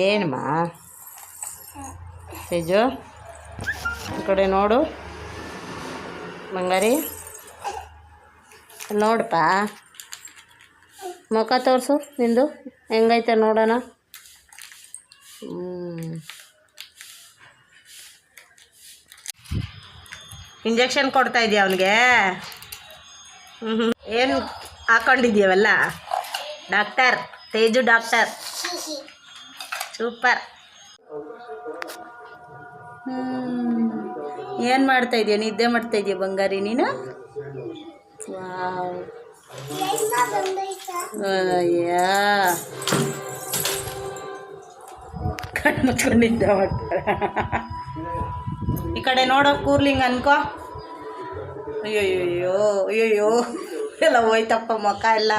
ಏನಮ್ಮ ತೇಜು ಈ ಕಡೆ ನೋಡು ಬಂಗಾರಿ, ನೋಡಪ್ಪ ಮುಖ ತೋರಿಸು ನಿಂದು ಹೆಂಗೈತೆ ನೋಡೋಣ. ಇಂಜೆಕ್ಷನ್ ಕೊಡ್ತಾ ಇದೆಯಾ ಅವನಿಗೆ? ಏನು ಹಾಕೊಂಡಿದ್ಯವೆಲ್ಲ? Doctor Teju doctor super. ಏನು ಮಾಡ್ತಾ ಇದೆಯಾ? ನಿದ್ದೆ ಮಾಡ್ತಾ ಇದೆಯಾ ಬಂಗಾರಿ ನೀನು? ವಾವ್, ಅಯ್ಯಾ ಕಣ್ಣು ಮುಚ್ಕೊಂಡು ನಿದ್ದೆ ಮಾಡ್ತಾರೆ. ಈ ಕಡೆ ನೋಡೋ ಕೂರ್ಲಿಂಗ್ ಅನ್ಕೋ. ಅಯ್ಯೋಯ್ಯೋ ಅಯ್ಯೋಯ್ಯೋ ಎಲ್ಲ ಹೋಯ್ತಪ್ಪ ಮುಖ ಎಲ್ಲ.